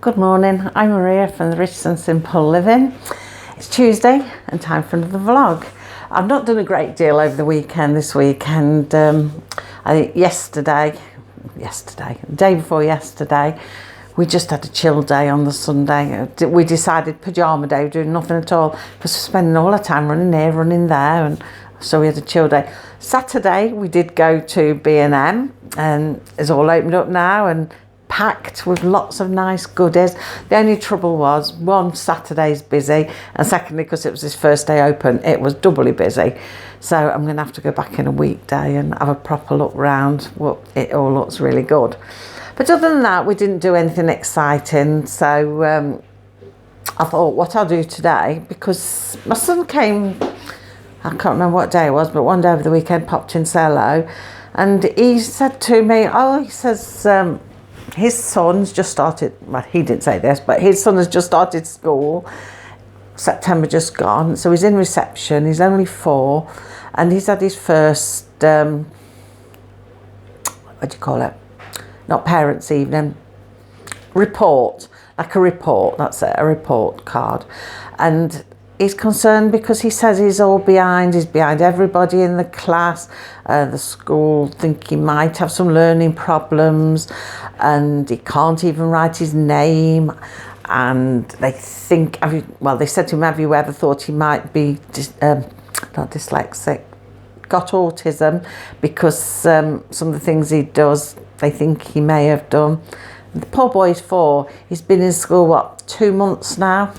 Good morning, I'm Maria from the Rich and Simple Living. It's Tuesday and time for another vlog. I've not done a great deal over the weekend this weekend. I think yesterday, the day before yesterday, we just had a chill day on the Sunday. We decided pyjama day, doing nothing at all, because we're spending all our time running here, running there, and so we had a chill day. Saturday we did go to B&M, and it's all opened up now and packed with lots of nice goodies. The only trouble was, one, Saturday's busy, and secondly, because it was his first day open, it was doubly busy. So I'm going to have to go back in a weekday and have a proper look round. Well, it all looks really good. But other than that, we didn't do anything exciting. So I thought what I'll do today, because my son came, I can't remember what day it was, but one day over the weekend popped in to say hello, and he said to me, he says, his son's just started, well, he didn't say this, but his son has just started school, September just gone, so he's in reception, he's only 4, and he's had his first, what do you call it, not parents' evening, report, like a report, that's it, a report card, and he's concerned because he says he's behind everybody in the class. The school think he might have some learning problems, and he can't even write his name. And they think, they said to him, have you ever thought he might be, not dyslexic, got autism, because some of the things he does, they think he may have done. The poor boy's 4, he's been in school, 2 months now?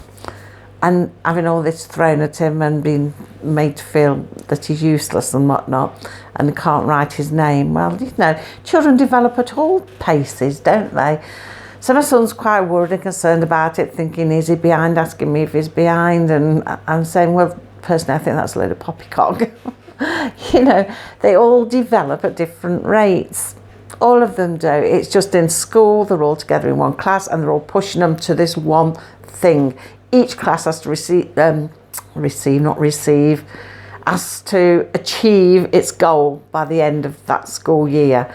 And having all this thrown at him and being made to feel that he's useless and whatnot, and can't write his name. Well, children develop at all paces, don't they? So my son's quite worried and concerned about it, thinking, is he behind, asking me if he's behind, and I'm saying, well, personally, I think that's a load of poppycock. They all develop at different rates. All of them do. It's just in school, they're all together in one class, and they're all pushing them to this one thing. Each class has to has to achieve its goal by the end of that school year.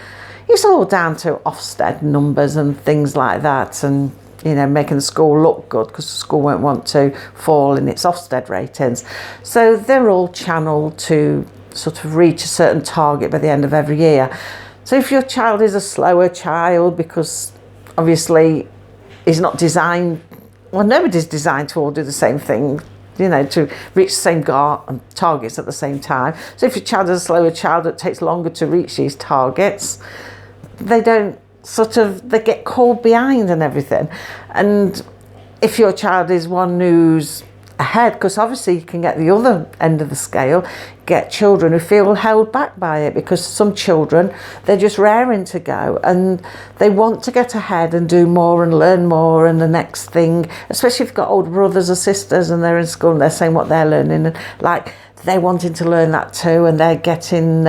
It's all down to Ofsted numbers and things like that, and making the school look good, because the school won't want to fall in its Ofsted ratings. So they're all channeled to sort of reach a certain target by the end of every year. So if your child is a slower child, because obviously he's not designed, well, nobody's designed to all do the same thing, to reach the same targets at the same time. So if your child is a slower child that takes longer to reach these targets, they get called behind and everything. And if your child is one who's ahead, because obviously you can get the other end of the scale, get children who feel held back by it, because some children, they're just raring to go and they want to get ahead and do more and learn more, and the next thing, especially if you've got older brothers or sisters and they're in school and they're saying what they're learning, and they're wanting to learn that too, and they're getting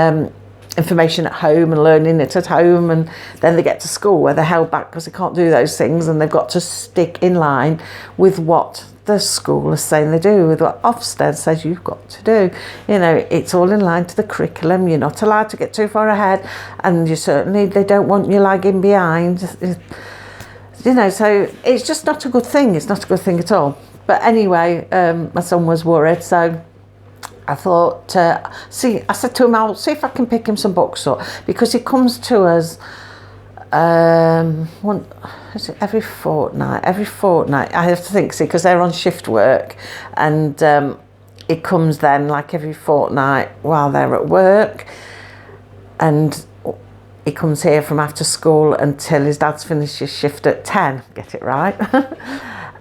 information at home and learning it at home, and then they get to school where they're held back because they can't do those things, and they've got to stick in line with what the school is saying they do, with what Ofsted says you've got to do. It's all in line to the curriculum. You're not allowed to get too far ahead, and they don't want you lagging behind. So it's just not a good thing. It's not a good thing at all. But anyway, my son was worried, so I thought, I said to him, I'll see if I can pick him some books up, because he comes to us every fortnight. I have to think, because they're on shift work, and it comes then like every fortnight while they're at work, and he comes here from after school until his dad's finished his shift at 10, get it right.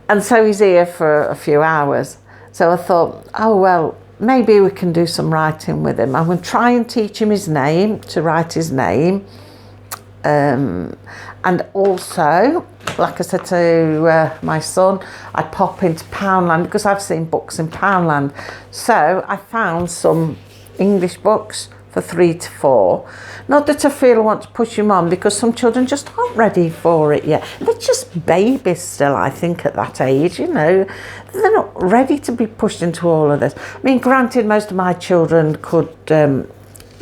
And so he's here for a few hours. So I thought, maybe we can do some writing with him. I'm going to try and teach him to write his name. And also, like I said to my son, I pop into Poundland, because I've seen books in Poundland. So I found some English books for 3 to 4. Not that I feel I want to push him on, because some children just aren't ready for it yet. They're just babies still, I think, at that age, They're not ready to be pushed into all of this. I mean, granted, most of my children could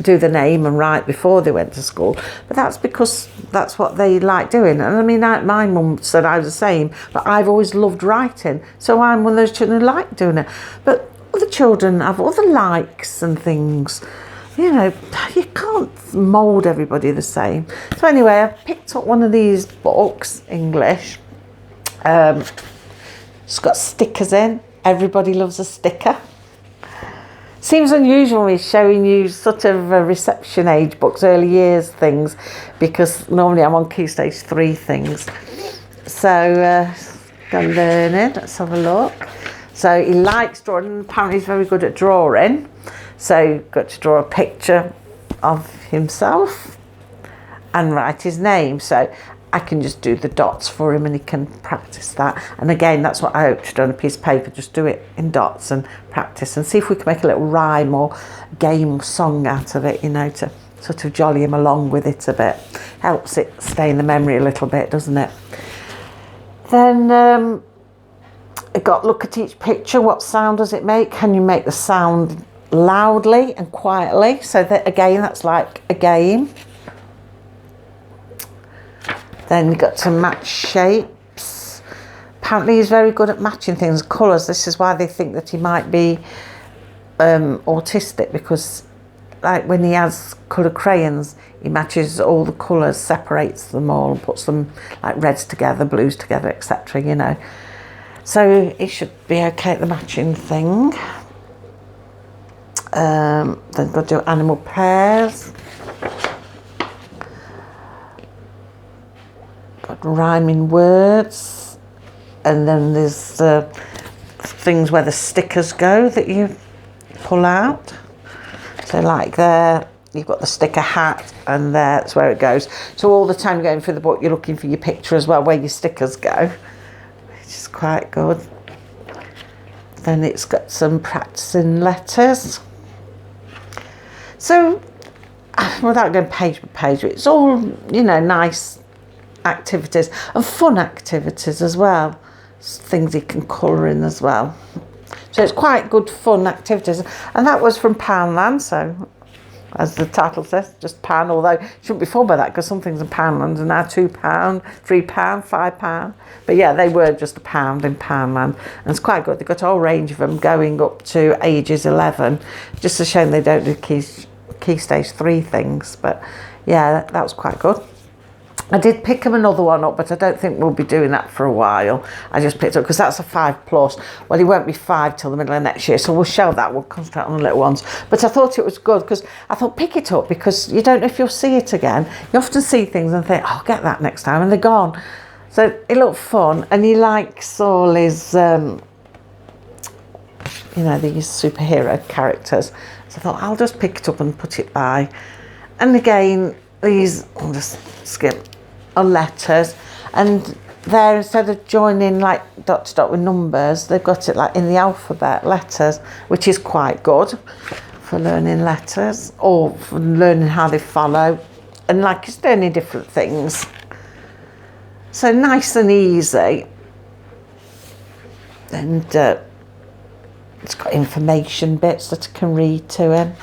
do the name and write before they went to school, but that's because that's what they like doing. And I mean, my mum said I was the same, but I've always loved writing, so I'm one of those children who like doing it. But other children have other likes and things. You know, you can't mould everybody the same. So anyway, I picked up one of these books, English. It's got stickers in. Everybody loves a sticker. Seems unusual me showing you sort of reception age books, early years things, because normally I'm on Key Stage 3 things. So, go learning, let's have a look. So he likes drawing, and apparently he's very good at drawing. So got to draw a picture of himself and write his name. So I can just do the dots for him and he can practice that. And again, that's what I hope to do on a piece of paper, just do it in dots and practice and see if we can make a little rhyme or game song out of it, you know, to sort of jolly him along with it a bit. Helps it stay in the memory a little bit, doesn't it? Then I got look at each picture. What sound does it make? Can you make the sound loudly and quietly? So that again, that's like a game. Then you got to match shapes. Apparently he's very good at matching things, colours. This is why they think that he might be autistic, because like when he has coloured crayons, he matches all the colours, separates them all and puts them like reds together, blues together, etc., you know. So he should be okay at the matching thing. Then got to do animal pairs. Got rhyming words. And then there's things where the stickers go that you pull out. So like there, you've got the sticker hat, and that's where it goes. So all the time going through the book, you're looking for your picture as well, where your stickers go, which is quite good. Then it's got some practicing letters. So without going page by page, it's all, you know, nice activities and fun activities as well. Things you can colour in as well. So it's quite good fun activities. And that was from Poundland, so as the title says, just pound, although it shouldn't be fooled by that because some things in Poundland are now £2, £3, £5. But yeah, they were just a pound in Poundland. And it's quite good. They've got a whole range of them going up to ages 11. Just a shame they don't do key stage 3 things. But yeah, that was quite good. I did pick him another one up, but I don't think we'll be doing that for a while. I just picked up, because that's a 5+. Well, he won't be 5 till the middle of next year, so we'll shelve that. We'll concentrate on the little ones. But I thought it was good, because I thought pick it up, because you don't know if you'll see it again. You often see things and think, oh, I'll get that next time, and they're gone. So it looked fun, and he likes all his, you know, these superhero characters. So I thought, I'll just pick it up and put it by. And again, these, I'll just skip, are letters, and there, instead of joining like dot to dot with numbers, they've got it like in the alphabet, letters, which is quite good for learning letters or for learning how they follow, and like it's learning different things. So nice and easy. And it's got information bits that I can read to him.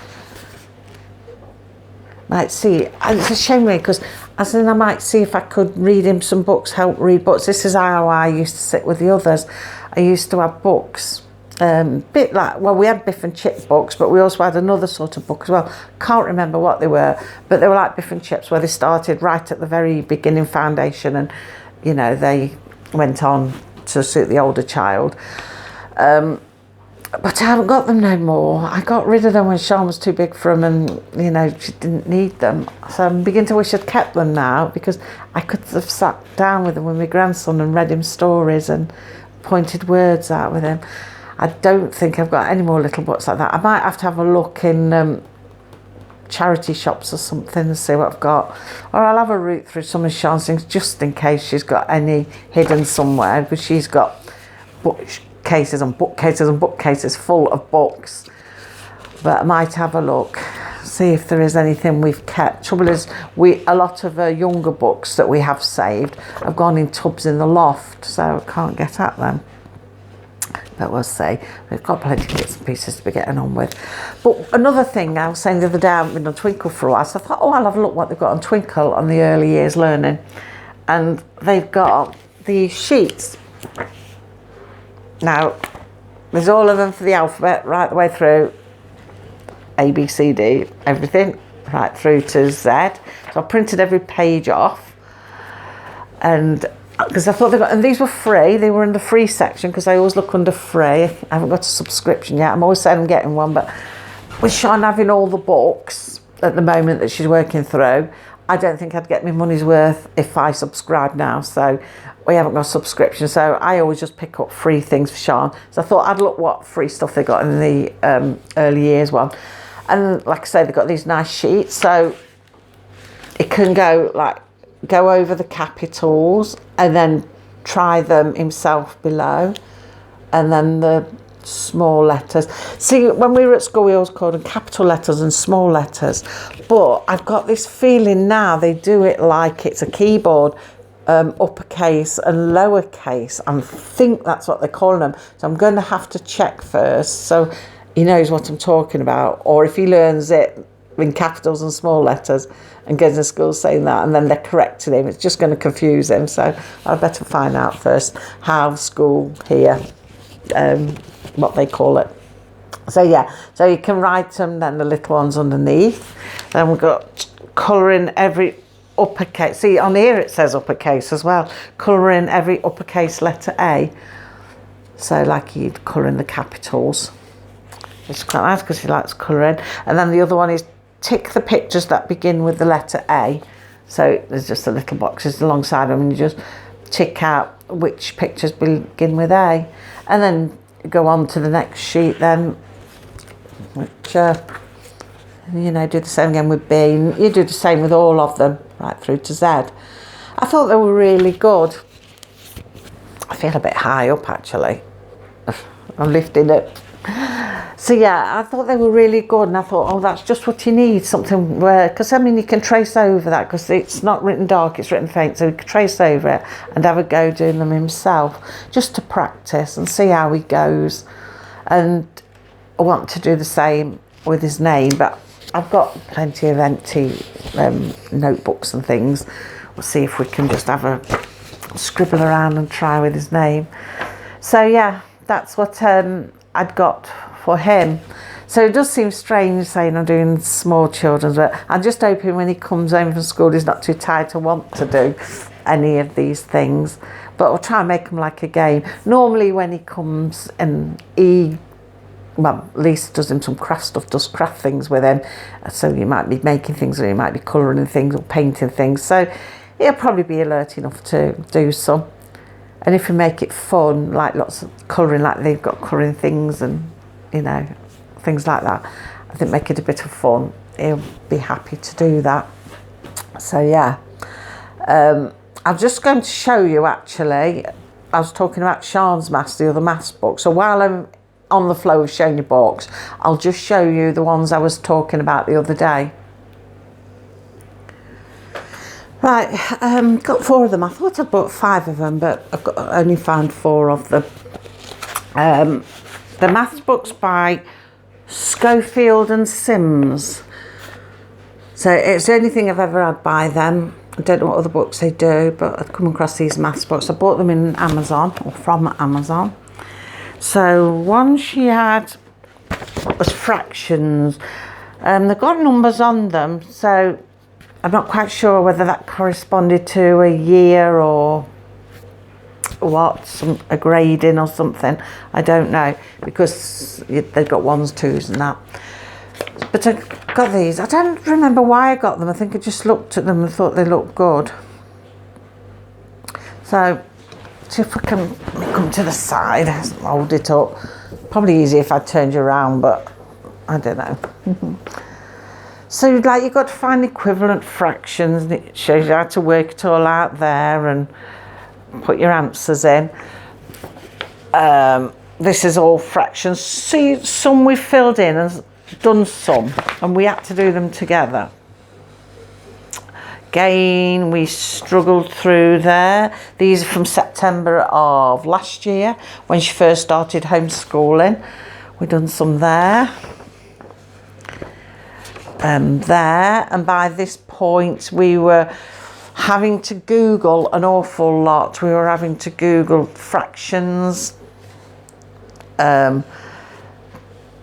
Might see, and it's a shame really, because as in I might see if I could read him some books, help read books. This is how I used to sit with the others. I used to have books, bit like, well, we had Biff and Chip books, but we also had another sort of book as well. Can't remember what they were, but they were like Biff and Chips, where they started right at the very beginning foundation, and you know, they went on to suit the older child. But I haven't got them no more. I got rid of them when Sean was too big for them, and you know, she didn't need them. So I'm beginning to wish I'd kept them now, because I could have sat down with them with my grandson and read him stories and pointed words out with him. I don't think I've got any more little books like that. I might have to have a look in charity shops or something and see what I've got. Or I'll have a route through some of Sean's things just in case she's got any hidden somewhere, because she's got books. Cases and bookcases and bookcases full of books. But I might have a look, see if there is anything we've kept. Trouble is, a lot of younger books that we have saved have gone in tubs in the loft, so I can't get at them. but we'll see. We've got plenty of bits and pieces to be getting on with. But another thing, I was saying the other day, I haven't been on Twinkle for a while, so I thought, oh, I'll have a look what they've got on Twinkle on the early years learning. And they've got these sheets. Now, there's all of them for the alphabet right the way through, A, B, C, D, everything, right through to Z. So I printed every page off, and because I thought they got, and these were free, they were in the free section, because I always look under free. I haven't got a subscription yet. I'm always saying I'm getting one, but with Sean having all the books at the moment that she's working through, I don't think I'd get my money's worth if I subscribe now. So we haven't got a subscription, so I always just pick up free things for Sean. So I thought I'd look what free stuff they got in the early years one. And like I say, they've got these nice sheets, so it can go over the capitals and then try them himself below, and then the small letters. See, when we were at school, we always called them capital letters and small letters, but I've got this feeling now they do it like it's a keyboard, uppercase and lowercase. I think that's what they're calling them, so I'm going to have to check first so he knows what I'm talking about, or if he learns it in capitals and small letters and goes to school saying that, and then they're correcting him, it's just going to confuse him. So I'd better find out first how school here, what they call it. So yeah, so you can write them, then the little ones underneath. Then we've got colouring every uppercase. See, on here it says uppercase as well. Colouring every uppercase letter A. So like you'd colour in the capitals. It's quite nice because he likes colouring. And then the other one is tick the pictures that begin with the letter A. So there's just a little boxes alongside them, and you just tick out which pictures begin with A. And then go on to the next sheet then, which, you know, do the same again with B. And you do the same with all of them, right through to Z. I thought they were really good. I feel a bit high up, actually. I'm lifting it. So yeah, I thought they were really good, and I thought, oh, that's just what you need, something where, because I mean you can trace over that, because it's not written dark, it's written faint, so he can trace over it and have a go doing them himself, just to practice and see how he goes. And I want to do the same with his name, but I've got plenty of empty notebooks and things. We'll see if we can just have a scribble around and try with his name. So yeah, that's what I'd got for him. So it does seem strange saying I'm doing small children's, but I'm just hoping when he comes home from school he's not too tired to want to do any of these things. But I'll try and make them like a game. Normally when he comes and Lisa does him some craft stuff, does craft things with him. So you might be making things, or you might be colouring things or painting things. So he'll probably be alert enough to do some. And if we make it fun, like lots of colouring, like they've got colouring things and, you know, things like that, I think make it a bit of fun. He'll be happy to do that. So yeah, I'm just going to show you, actually, I was talking about Sean's maths, the other maths book. So while I'm on the flow of showing you books, I'll just show you the ones I was talking about the other day. Right, got 4 of them. I thought I'd bought 5 of them, but I've only found 4 of them. The maths books by Schofield and Sims. So it's the only thing I've ever had by them. I don't know what other books they do, but I've come across these maths books. I bought them in Amazon, or from Amazon. So one she had was fractions. They've got numbers on them, so I'm not quite sure whether that corresponded to a year or what, a grading or something. I don't know, because they've got 1s, 2s and that. But I got these. I don't remember why I got them. I think I just looked at them and thought they looked good. So, see if I can come to the side, hold it up. Probably easier if I turned you around, but I don't know. So like you've got to find equivalent fractions, and it shows you how to work it all out there and put your answers in. This is all fractions. See, some we've filled in and done some, and we had to do them together. Again, we struggled through there. These are from September of last year when she first started homeschooling. We've done some there. There, and by this point we were having to Google an awful lot. We were having to Google fractions. Then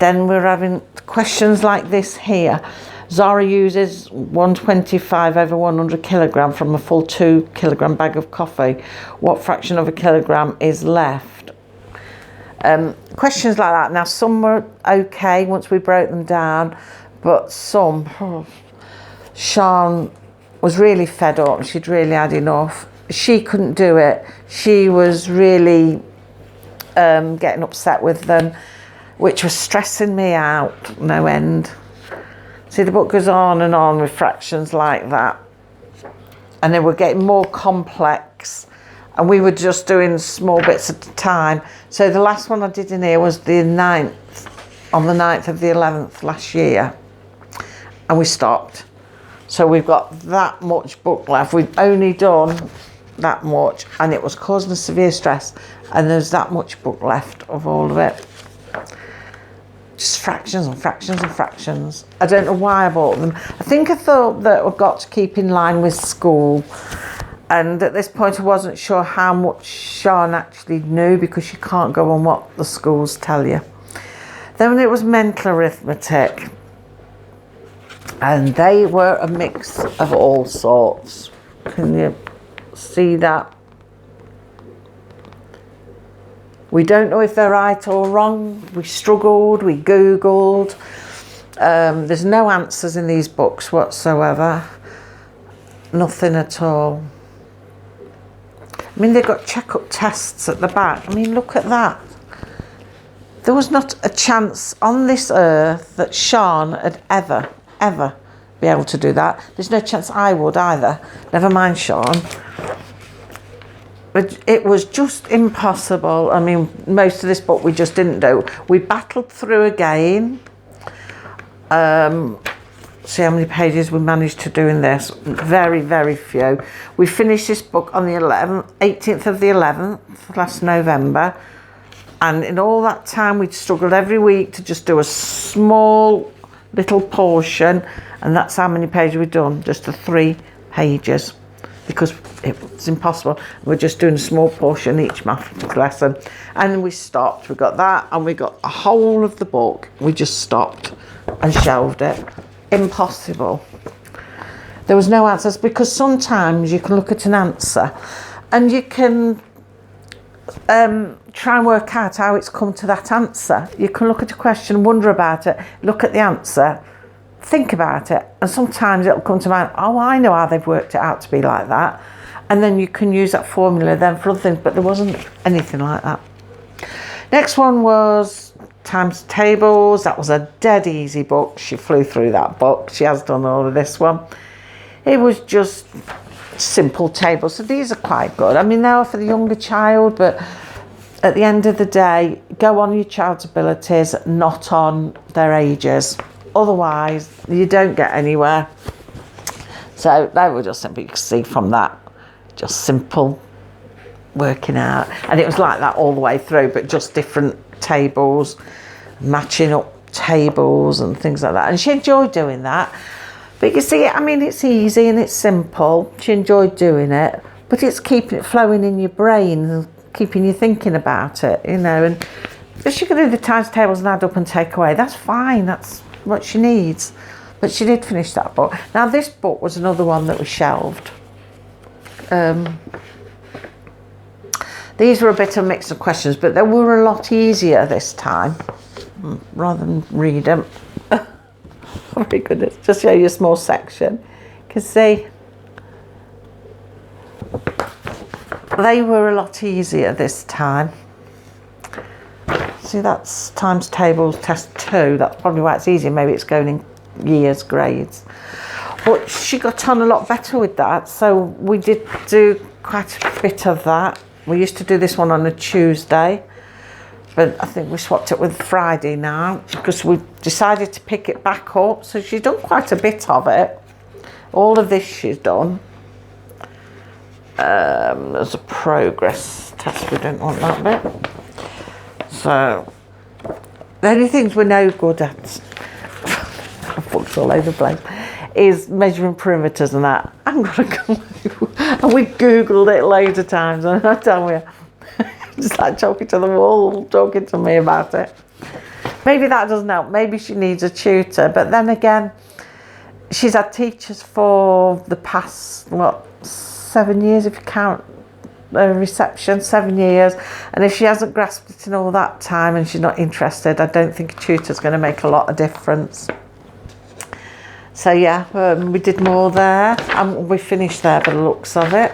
we're having questions like this here. Zara uses 125 over 100 kilogram from a full 2 kilogram bag of coffee. What fraction of a kilogram is left? Questions like that. Now, some were okay once we broke them down, but some, Sean was really fed up. She'd really had enough. She couldn't do it. She was really getting upset with them, which was stressing me out no end. See, the book goes on and on with fractions like that, and they were getting more complex, and we were just doing small bits at a time. So the last one I did in here was the 9th, on the 9th of the 11th last year, and we stopped. So we've got that much book left. We've only done that much, and it was causing us severe stress, and there's that much book left of all of it. Just fractions and fractions and fractions. I don't know why I bought them. I think I thought that I've got to keep in line with school, and at this point I wasn't sure how much Sean actually knew, because you can't go on what the schools tell you. Then it was mental arithmetic, and they were a mix of all sorts. Can you see that? We don't know if they're right or wrong. We struggled, we Googled. There's no answers in these books whatsoever. Nothing at all. I mean, they've got check-up tests at the back. I mean, look at that. There was not a chance on this earth that Sean had ever be able to do that. There's no chance I would either. Never mind Sean. But it was just impossible. I mean, most of this book we just didn't do. We battled through again. See how many pages we managed to do in this. Very, very few. We finished this book on the 18th of the 11th, last November. And in all that time, we'd struggled every week to just do a small little portion. And that's how many pages we'd done, just the 3 pages. Because it was impossible. We're just doing a small portion each mathematics lesson. And we stopped. We got that, and we got a whole of the book. We just stopped and shelved it. Impossible. There was no answers, because sometimes you can look at an answer and you can try and work out how it's come to that answer. You can look at a question, wonder about it, look at the answer, think about it, and sometimes it'll come to mind, oh, I know how they've worked it out to be like that, and then you can use that formula then for other things, but there wasn't anything like that. Next one was times tables. That was a dead easy book. She flew through that book. She has done all of this one. It was just simple tables, so these are quite good. I mean, they are for the younger child, but at the end of the day, go on your child's abilities, not on their ages. Otherwise, you don't get anywhere. So they were just simple. You can see from that, just simple working out. And it was like that all the way through, but just different tables, matching up tables and things like that. And she enjoyed doing that. But you see, I mean, it's easy and it's simple. She enjoyed doing it, but it's keeping it flowing in your brain and keeping you thinking about it, you know. And if she could do the times tables and add up and take away, that's fine. That's what she needs. But she did finish that book. Now, this book was another one that was shelved. These were a bit of a mix of questions, but they were a lot easier this time, rather than read them. Oh my goodness, just show you a small section. You can see they were a lot easier this time. See, that's times tables test 2. That's probably why it's easier. Maybe it's going in years, grades. But she got on a lot better with that. So we did do quite a bit of that. We used to do this one on a Tuesday, but I think we swapped it with Friday now because we decided to pick it back up. So she's done quite a bit of it. all of this she's done. There's a progress test, we don't want that bit. So, the only things we're no good at, I've books all over the place, is measuring perimeters and that. I'm gonna go, and we Googled it loads of times, and I tell you, just like talking to the wall, talking to me about it. Maybe that doesn't help. Maybe she needs a tutor. But then again, she's had teachers for the past, 7 years if you count reception, 7 years. And if she hasn't grasped it in all that time and she's not interested, I don't think a tutor's going to make a lot of difference. So yeah, we did more there. And we finished there by the looks of it.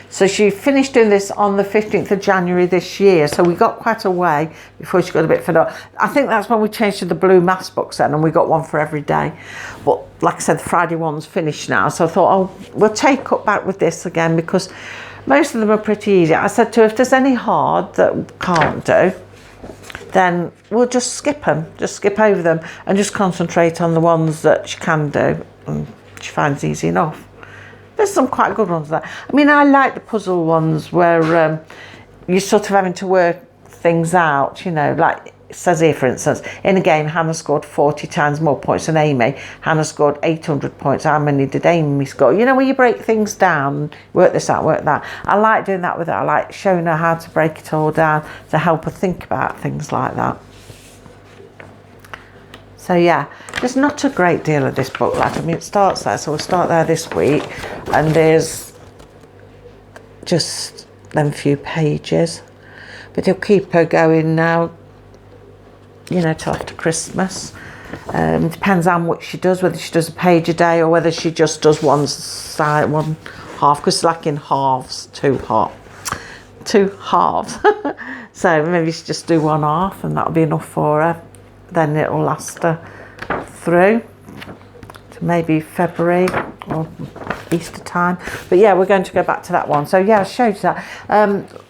So she finished doing this on the 15th of January this year. So we got quite a way before she got a bit fed up. I think that's when we changed to the blue maths books then, and we got one for every day. But like I said, the Friday one's finished now. So I thought, we'll take up back with this again, because most of them are pretty easy. I said to her, if there's any hard that we can't do, then we'll just skip them, just skip over them and just concentrate on the ones that she can do and she finds easy enough. There's some quite good ones there. I mean, I like the puzzle ones where you're sort of having to work things out, like it says here, for instance, in a game, Hannah scored 40 times more points than Amy. Hannah scored 800 points. How many did Amy score? Where you break things down, work this out, work that. I like doing that with her. I like showing her how to break it all down to help her think about things like that. So yeah, there's not a great deal of this book, lad. I mean, it starts there, so we'll start there this week. And there's just them few pages. But it'll keep her going now, till after Christmas. Depends how much she does, whether she does a page a day or whether she just does one side, one half, because it's like in halves, two halves. So maybe she just do one half and that'll be enough for her. Then it'll last her through to maybe February or Easter time. But yeah, we're going to go back to that one. So yeah, I showed you that.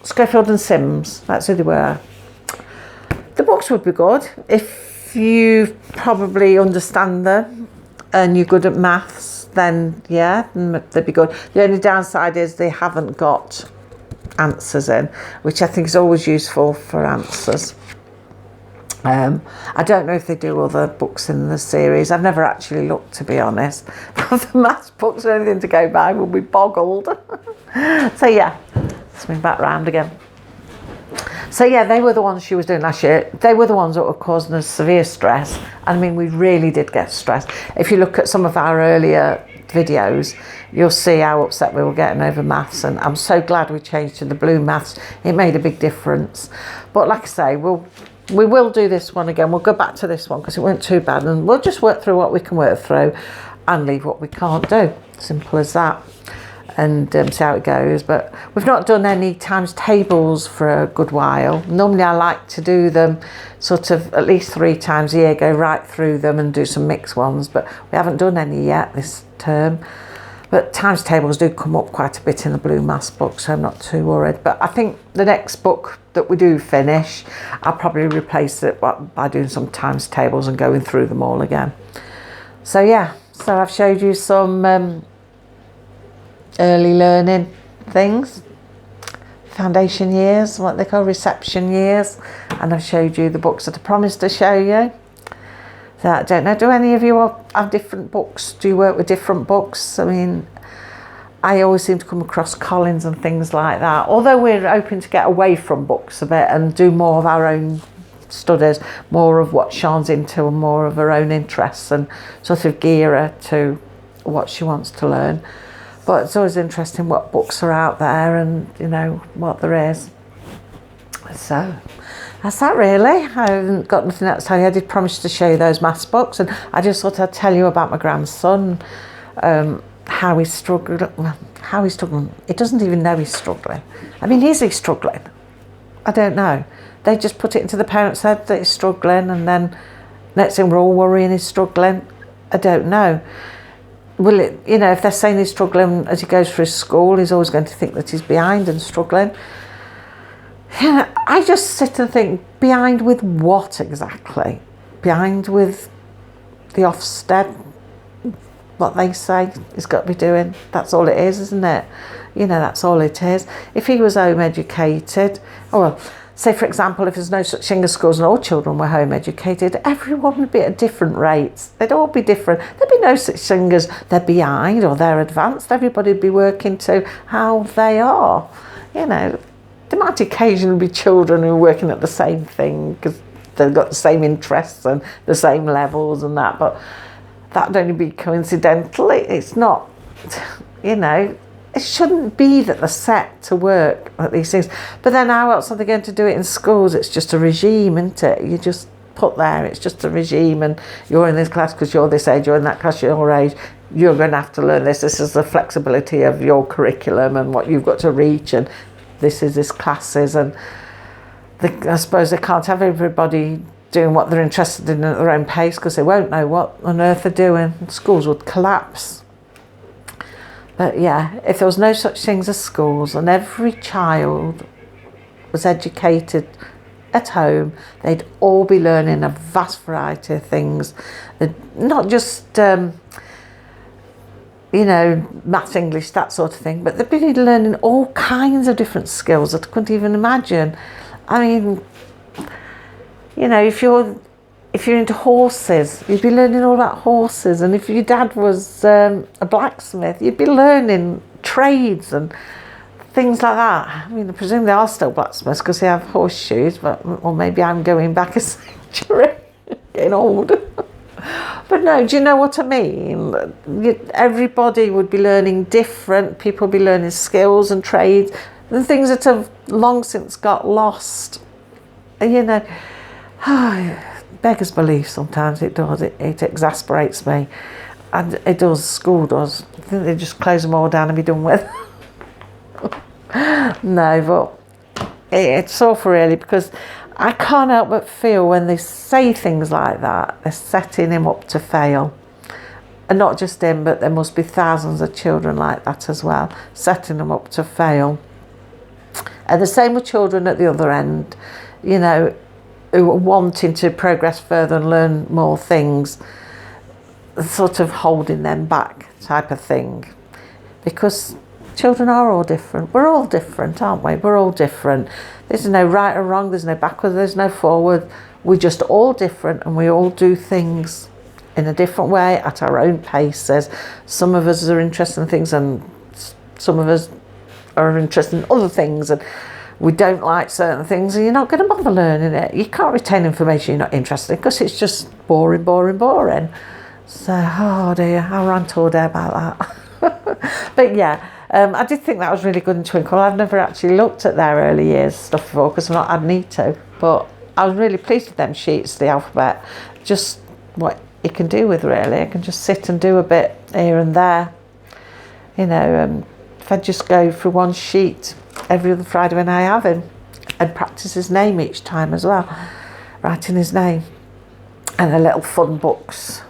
Schofield and Sims, that's who they were. The books would be good if you probably understand them and you're good at maths, then yeah, they'd be good. The only downside is they haven't got answers in, which I think is always useful for answers. I don't know if they do other books in the series. I've never actually looked, to be honest. The maths books or anything to go by will be boggled. So yeah, swing back round again. So yeah, they were the ones she was doing last year. They were the ones that were causing us severe stress. I mean, we really did get stressed. If you look at some of our earlier videos, you'll see how upset we were getting over maths, and I'm so glad we changed to the blue maths. It made a big difference. But like I say, we will do this one again. We'll go back to this one because it weren't too bad, and we'll just work through what we can work through and leave what we can't do. Simple as that. And see how it goes. But we've not done any times tables for a good while. Normally I like to do them sort of at least 3 times a year, go right through them and do some mixed ones, but we haven't done any yet this term. But times tables do come up quite a bit in the blue maths book, so I'm not too worried. But I think the next book that we do finish, I'll probably replace it by doing some times tables and going through them all again. So yeah, so I've showed you some early learning things, foundation years, what they call reception years, and I've showed you the books that I promised to show you. So I don't know, do any of you have different books? Do you work with different books? I mean, I always seem to come across Collins and things like that, although we're hoping to get away from books a bit and do more of our own studies, more of what Sean's into and more of her own interests, and sort of gear her to what she wants to learn. But it's always interesting what books are out there and, what there is. So that's that really. I haven't got nothing else to tell you. I did promise to show you those maths books, and I just thought I'd tell you about my grandson, how he's struggling. Well, how he's struggling. He doesn't even know he's struggling. I mean, is he struggling? I don't know. They just put it into the parents' head that he's struggling, and then next thing we're all worrying he's struggling. I don't know. Will it, if they're saying he's struggling as he goes through school, he's always going to think that he's behind and struggling. I just sit and think, behind with what exactly? Behind with the Ofsted? what they say he's got to be doing. That's all it is, isn't it? You know, that's all it is. If he was home educated, oh well, say for example, if there's no such thing as schools and all children were home educated, everyone would be at different rates. They'd all be different. There'd be no such thing as they're behind or they're advanced. Everybody would be working to how they are. You know, there might occasionally be children who are working at the same thing because they've got the same interests and the same levels and that, but that'd only be coincidental. It's not, you know, it shouldn't be that they're set to work at these things. But then how else are they going to do it in schools? It's just a regime, isn't it? You just put there, it's just a regime, and you're in this class because you're this age, you're in that class, you're your age, you're going to have to learn this. This is the flexibility of your curriculum and what you've got to reach, and this classes. And I suppose they can't have everybody doing what they're interested in at their own pace because they won't know what on earth they're doing. Schools would collapse. But yeah, if there was no such things as schools and every child was educated at home, they'd all be learning a vast variety of things. Not just, you know, maths, English, that sort of thing, but they'd be learning all kinds of different skills that I couldn't even imagine. I mean, you know, if you're into horses, you'd be learning all about horses. And if your dad was a blacksmith, you'd be learning trades and things like that. I mean, I presume they are still blacksmiths because they have horseshoes, or maybe I'm going back a century, getting old. But no, do you know what I mean? Everybody would be learning different. People would be learning skills and trades and things that have long since got lost. You know, beggars belief sometimes. It does. It exasperates me. And it does, school does. I think they just close them all down and be done with. No, but it's awful really, because I can't help but feel when they say things like that, they're setting him up to fail. And not just him, but there must be thousands of children like that as well, setting them up to fail. And the same with children at the other end, you know, who are wanting to progress further and learn more things, sort of holding them back type of thing. Because children are all different. We're all different, aren't we? We're all different. There's no right or wrong, there's no backward, there's no forward. We're just all different, and we all do things in a different way at our own paces. Some of us are interested in things and some of us are interested in other things, and we don't like certain things, and you're not going to bother learning it. You can't retain information you're not interested in because it's just boring. So, oh dear, I'll rant all day about that. But yeah, I did think that was really good in Twinkle. I've never actually looked at their early years stuff before because I've not had need to, but I was really pleased with them sheets, the alphabet, just what you can do with really. I can just sit and do a bit here and there, you know. If I just go through one sheet every other Friday when I have him, and practice his name each time as well, writing his name, and the little fun books.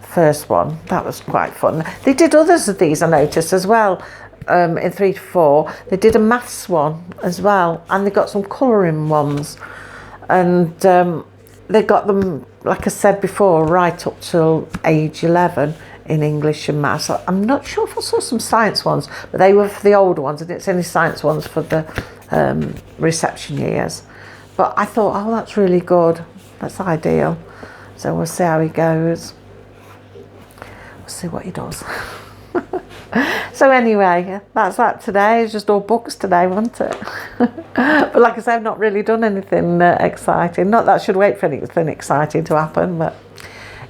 First one, that was quite fun. They did others of these, I noticed as well, in 3 to 4. They did a maths one as well, and they got some colouring ones, and they got them, like I said before, right up till age 11 in English and maths. I'm not sure if I saw some science ones, but they were for the older ones. I didn't see any science ones for the reception years. But I thought, oh, that's really good. That's ideal. So we'll see how he goes. We'll see what he does. So anyway, that's that today. It's just all books today, wasn't it? But like I said, I've not really done anything exciting. Not that I should wait for anything exciting to happen, but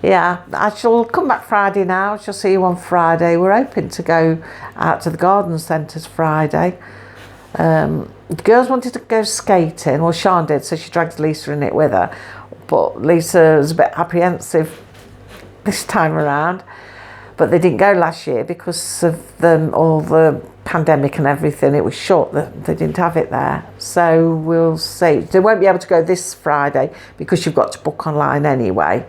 yeah, I shall come back Friday now. I shall see you on Friday. We're hoping to go out to the garden centres Friday. The girls wanted to go skating. Well, Sian did, so she dragged Lisa in it with her. But Lisa was a bit apprehensive this time around. But they didn't go last year because of all the pandemic and everything. It was short that they didn't have it there. So we'll see. They won't be able to go this Friday because you've got to book online anyway.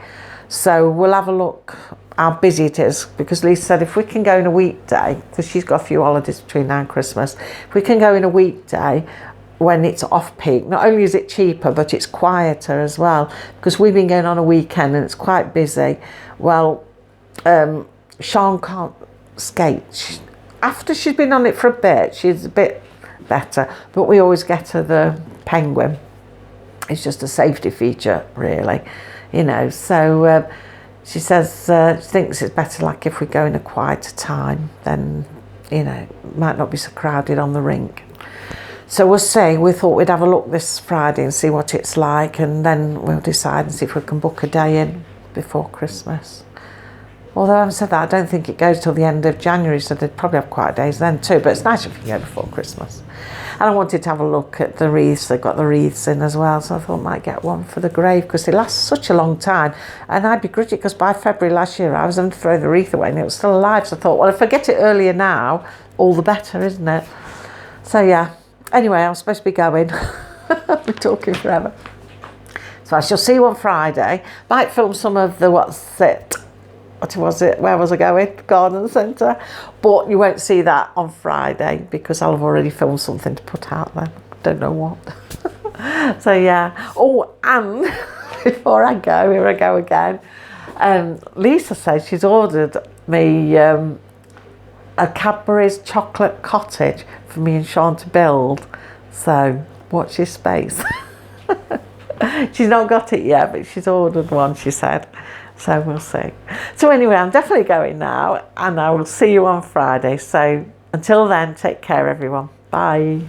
So we'll have a look how busy it is, because Lisa said if we can go in a weekday, because she's got a few holidays between now and Christmas, if we can go in a weekday when it's off peak, not only is it cheaper, but it's quieter as well, because we've been going on a weekend and it's quite busy. Well, Sean can't skate. After she's been on it for a bit, she's a bit better, but we always get her the Penguin. It's just a safety feature, really, you know. So she says she thinks it's better like if we go in a quieter time, then, you know, it might not be so crowded on the rink. So we'll see. We thought we'd have a look this Friday and see what it's like, and then we'll decide and see if we can book a day in before Christmas. Although I haven't said that, I don't think it goes till the end of January, so they'd probably have quiet days then too, but it's nice if you can go before Christmas. And I wanted to have a look at the wreaths. They've got the wreaths in as well, so I thought I might get one for the grave because they last such a long time. And I'd begrudge it because by February last year I was going to throw the wreath away and it was still alive, so I thought, well, if I get it earlier now, all the better, isn't it? So yeah, anyway, I was supposed to be going. We're talking forever. So I shall see you on Friday. Might film some of the where was I going? Garden centre. But you won't see that on Friday because I'll have already filmed something to put out there. Don't know what. So yeah. Oh, and before I go, here I go again. Lisa says she's ordered me a Cadbury's chocolate cottage for me and Sean to build. So watch your space. She's not got it yet, but she's ordered one, she said. So we'll see. So anyway, I'm definitely going now, and I will see you on Friday. So until then, take care, everyone. Bye.